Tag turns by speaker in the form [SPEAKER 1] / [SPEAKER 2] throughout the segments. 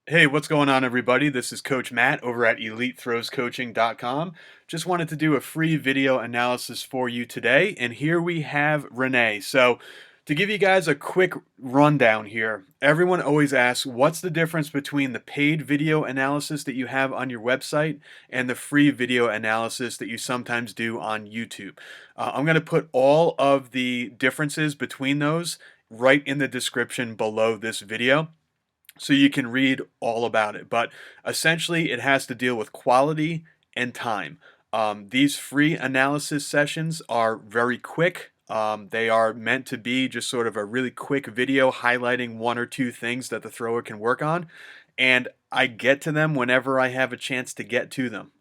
[SPEAKER 1] Hey, what's going on, everybody? This is Coach Matt over at EliteThrowsCoaching.com. Just wanted to do a free video analysis for you today, and here we have Rene. So, to give you guys a quick rundown here, everyone always asks, what's the difference between the paid video analysis that you have on your website and the free video analysis that you sometimes do on YouTube? I'm going to put all of the differences between those right in the description below this video, so you can read all about it. But essentially, it has to deal with quality and time. These free analysis sessions are very quick. They are meant to be just sort of a really quick video highlighting one or two things that the thrower can work on. And I get to them whenever I have a chance to get to them.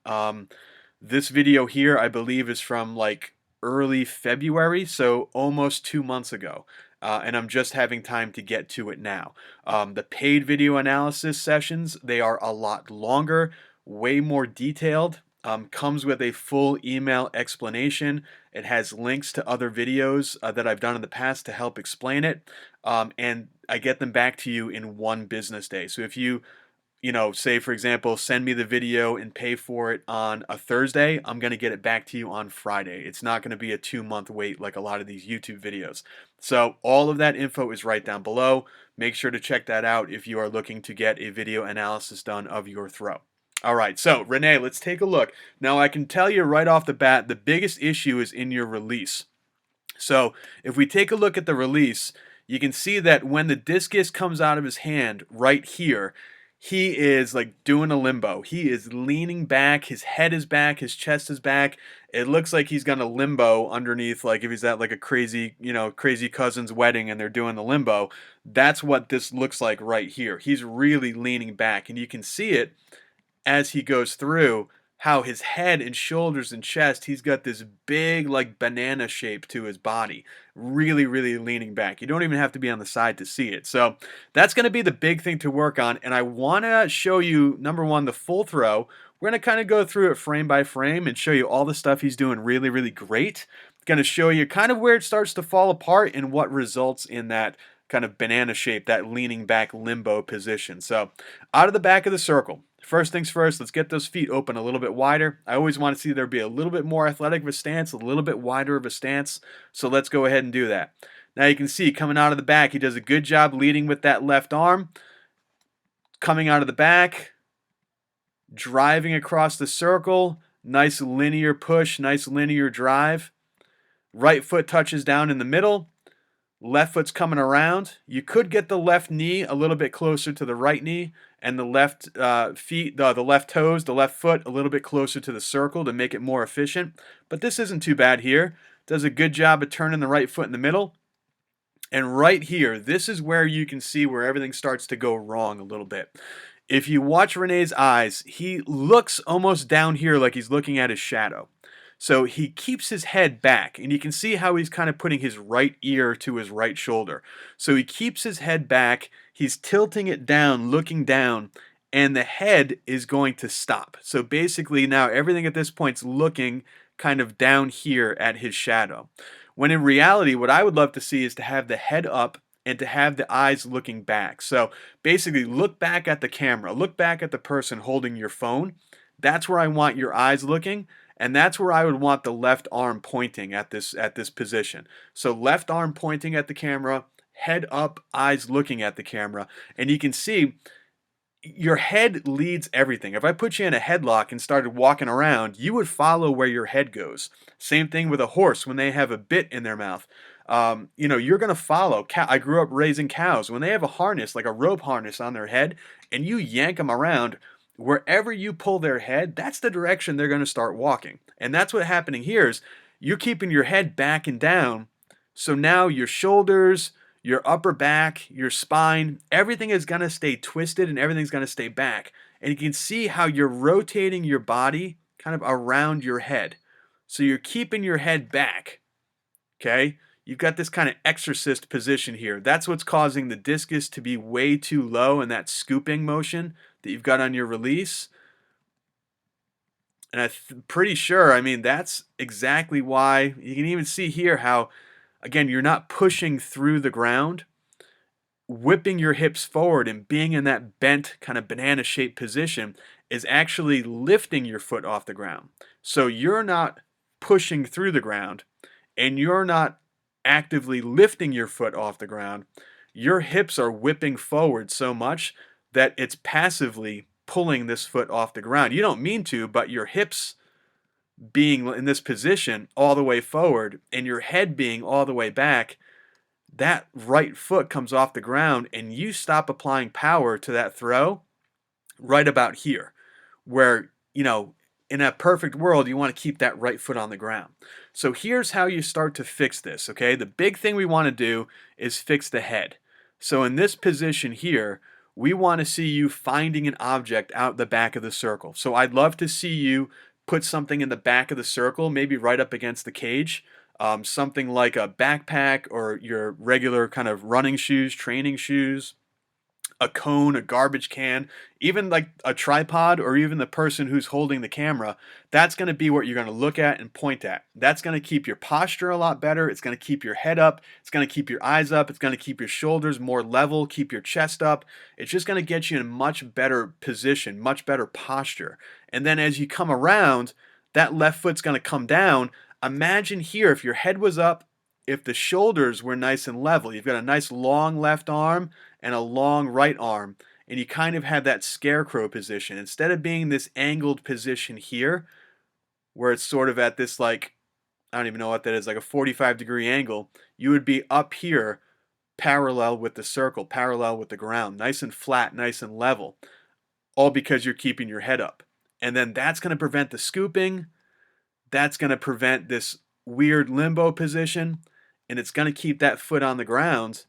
[SPEAKER 1] This video here, I believe, is from like early February, so almost 2 months ago. And I'm just having time to get to it now. The paid video analysis sessions, they are a lot longer, way more detailed, comes with a full email explanation. It has links to other videos that I've done in the past to help explain it. And I get them back to you in one business day. So if you say for example, send me the video and pay for it on a Thursday, I'm going to get it back to you on Friday. It's not going to be a 2 month wait like a lot of these YouTube videos. So all of that info is right down below. Make sure to check that out if you are looking to get a video analysis done of your throw. All right, so Rene, let's take a look. Now I can tell you right off the bat, the biggest issue is in your release. So if we take a look at the release, you can see that when the discus comes out of his hand right here, he is like doing a limbo. He is leaning back, his head is back, his chest is back. It looks like he's gonna limbo underneath, like if he's at like a crazy cousin's wedding and they're doing the limbo. That's what this looks like right here. He's really leaning back, and you can see it as he goes through, how his head and shoulders and chest, he's got this big like banana shape to his body, really leaning back. You don't even have to be on the side to see it. So that's going to be the big thing to work on, and I want to show you, number one, the full throw. We're going to kind of go through it frame by frame and show you all the stuff he's doing really great. Going to show you kind of where it starts to fall apart and what results in that kind of banana shape, that leaning back limbo position. So out of the back of the circle, first things first, let's get those feet open a little bit wider. I always want to see there be a little bit more athletic of a stance, a little bit wider of a stance. So let's go ahead and do that. Now you can see coming out of the back, he does a good job leading with that left arm. Coming out of the back, driving across the circle, nice linear push, nice linear drive. Right foot touches down in the middle. Left foot's coming around. You could get the left knee a little bit closer to the right knee, and the left feet, the left toes, the left foot a little bit closer to the circle to make it more efficient. But this isn't too bad here. Does a good job of turning the right foot in the middle. And right here, this is where you can see where everything starts to go wrong a little bit. If you watch Rene's eyes, he looks almost down here like he's looking at his shadow. So he keeps his head back, and you can see how he's kind of putting his right ear to his right shoulder. So he keeps his head back, he's tilting it down, looking down, and the head is going to stop. So basically now everything at this point's looking kind of down here at his shadow. When in reality, what I would love to see is to have the head up and to have the eyes looking back. So basically look back at the camera, look back at the person holding your phone. That's where I want your eyes looking. And that's where I would want the left arm pointing at this position. So left arm pointing at the camera, head up, eyes looking at the camera. And you can see your head leads everything. If I put you in a headlock and started walking around, you would follow where your head goes. Same thing with a horse when they have a bit in their mouth. You're going to follow. I grew up raising cows. When they have a harness, like a rope harness on their head, and you yank them around, wherever you pull their head, that's the direction they're going to start walking. And that's what's happening here is you're keeping your head back and down. So now your shoulders, your upper back, your spine, everything is going to stay twisted and everything's going to stay back. And you can see how you're rotating your body kind of around your head. So you're keeping your head back. Okay? You've got this kind of exorcist position here. That's what's causing the discus to be way too low in that scooping motion that you've got on your release. And I'm pretty sure, I mean, that's exactly why. You can even see here how, again, you're not pushing through the ground. whipping your hips forward and being in that bent kind of banana shaped position is actually lifting your foot off the ground. So you're not pushing through the ground and you're not actively lifting your foot off the ground. Your hips are whipping forward so much that it's passively pulling this foot off the ground. You don't mean to, but your hips being in this position all the way forward and your head being all the way back, that right foot comes off the ground and you stop applying power to that throw right about here, where, in a perfect world, you want to keep that right foot on the ground. So here's how you start to fix this, okay? The big thing we want to do is fix the head. So in this position here, we want to see you finding an object out the back of the circle. So I'd love to see you put something in the back of the circle, maybe right up against the cage. Something like a backpack or your regular kind of running shoes, training shoes, a cone, a garbage can, even like a tripod, or even the person who's holding the camera. That's going to be what you're going to look at and point at. That's going to keep your posture a lot better. It's going to keep your head up. It's going to keep your eyes up. It's going to keep your shoulders more level, keep your chest up. It's just going to get you in a much better position, much better posture. And then as you come around, that left foot's going to come down. Imagine here, if your head was up, if the shoulders were nice and level, you've got a nice long left arm and a long right arm, and you kind of have that scarecrow position. Instead of being this angled position here, where it's sort of at this, like, I don't even know what that is, like a 45-degree angle, you would be up here parallel with the circle, parallel with the ground, nice and flat, nice and level, all because you're keeping your head up. And then that's going to prevent the scooping. That's going to prevent this weird limbo position, and it's going to keep that foot on the ground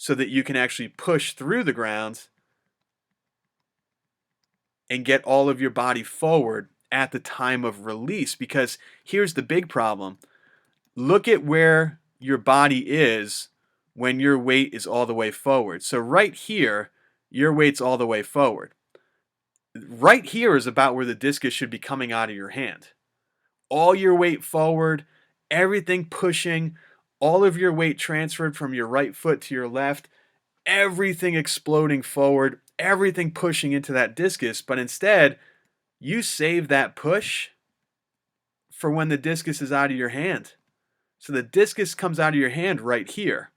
[SPEAKER 1] so that you can actually push through the ground and get all of your body forward at the time of release. Because here's the big problem. Look at where your body is when your weight is all the way forward. So right here, your weight's all the way forward. Right here is about where the discus should be coming out of your hand. All your weight forward, everything pushing, all of your weight transferred from your right foot to your left, everything exploding forward, everything pushing into that discus. But instead, you save that push for when the discus is out of your hand. So the discus comes out of your hand right here.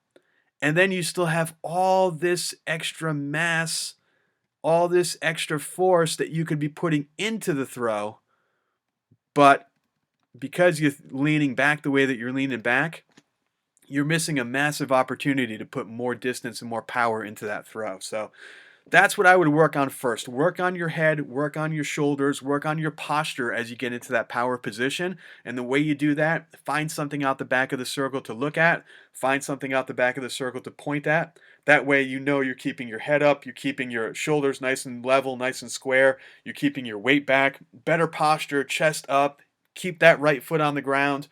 [SPEAKER 1] And then you still have all this extra mass, all this extra force that you could be putting into the throw. But because you're leaning back the way that you're leaning back, you're missing a massive opportunity to put more distance and more power into that throw. So that's what I would work on first. Work on your head, work on your shoulders, work on your posture as you get into that power position. And the way you do that, find something out the back of the circle to look at, find something out the back of the circle to point at. That way you know you're keeping your head up, you're keeping your shoulders nice and level, nice and square, you're keeping your weight back, better posture, chest up, keep that right foot on the ground,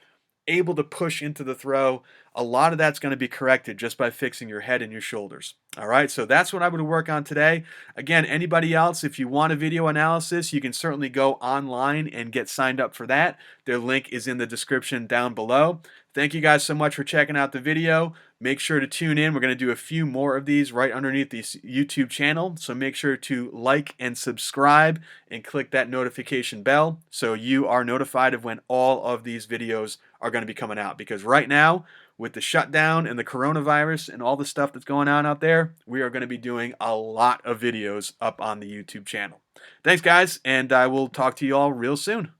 [SPEAKER 1] able to push into the throw. A lot of that's going to be corrected just by fixing your head and your shoulders. All right, so that's what I would work on today. Again, anybody else, if you want a video analysis, you can certainly go online and get signed up for that. Their link is in the description down below. Thank you guys so much for checking out the video. Make sure to tune in. We're going to do a few more of these right underneath this YouTube channel. So make sure to like and subscribe and click that notification bell so you are notified of when all of these videos are going to be coming out. Because right now, with the shutdown and the coronavirus and all the stuff that's going on out there, we are going to be doing a lot of videos up on the YouTube channel. Thanks, guys, and I will talk to you all real soon.